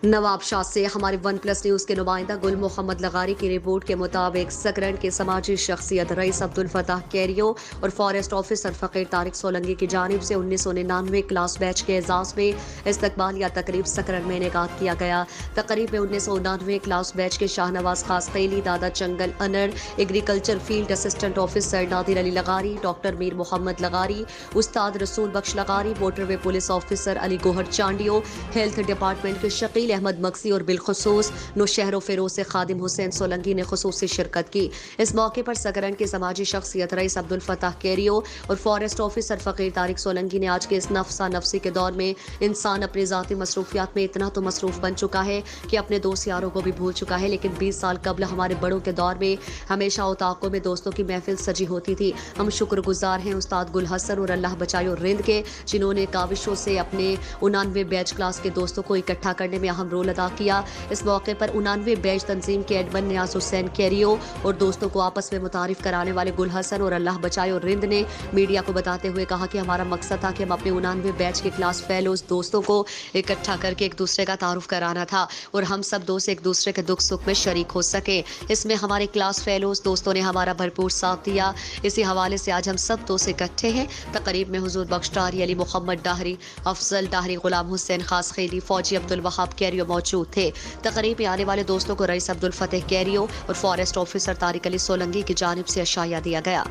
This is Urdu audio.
نواب شاہ سے ہمارے ون پلس نیوز کے نمائندہ گل محمد لغاری کی رپورٹ کے مطابق سکرنڈ کے سماجی شخصیت رئیس عبدالفتاح کیریو اور فارسٹ آفیسر فقیر طارق سولنگی کی جانب سے 1999 کلاس بیچ کے اعزاز میں استقبالیہ تقریب سکرنڈ میں انعقاد کیا گیا۔ تقریب میں 1999 کلاس بیچ کے شاہ نواز خاص قیلی، دادا چنگل inner, agriculture field assistant officer نادر علی لغاری، ڈاکٹر میر محمد لغاری، استاد رسول بخش لغاری، موٹر وے پولیس آفیسر علی گوہر چانڈیو، ہیلتھ ڈپارٹمنٹ کے شقیل احمد مکسی اور بالخصوص نوشہر و فیروز سے خادم حسین سولنگی نے خصوصی شرکت کی۔ اس موقع پر سکرنڈ کے سماجی شخصیت رئیس عبدالفتاح کیریو اور فارسٹ آفیسر فقیر طارق سولنگی نے آج کے اس نفسا نفسی کے دور میں انسان اپنی ذاتی مصروفیات میں اتنا تو مصروف بن چکا ہے کہ اپنے دوست یاروں کو بھی بھول چکا ہے، لیکن 20 سال قبل ہمارے بڑوں کے دور میں ہمیشہ اوطاقوں میں دوستوں کی محفل سجی ہوتی تھی۔ ہم شکر گزار ہیں استاد گل حسن اور اللہ بچائے رند کے، جنہوں نے کاوشوں سے اپنے 99 بیچ کلاس کے دوستوں کو اکٹھا کرنے میں اہم رول ادا کیا۔ اس موقع پر 99 بیچ تنظیم کے ایڈمن نیاز حسین کیریو اور دوستوں کو آپس میں متعارف کرانے والے گل حسن اور اللہ بچائے اور رند نے میڈیا کو بتاتے ہوئے کہا کہ ہمارا مقصد تھا کہ ہم اپنے 99 بیچ کے کلاس فیلوز دوستوں کو اکٹھا کر کے ایک دوسرے کا تعارف کرانا تھا اور ہم سب دوست ایک دوسرے کے دکھ سکھ میں شریک ہو سکے۔ اس میں ہمارے کلاس فیلوز دوستوں نے ہمارا بھرپور ساتھ دیا۔ اسی حوالے سے آج ہم سب دوست اکٹھے ہیں۔ تقریب میں حضور بخش ڈاہری، علی محمد ڈاہری، افضل ڈاہری، غلام حسین خاص خیلی، فوجی عبدالوہاب کیریو موجود تھے۔ تقریب میں آنے والے دوستوں کو رئیس عبدالفتاح کیریو اور فارسٹ آفیسر طارق علی سولنگی کی جانب سے عشائیہ دیا گیا۔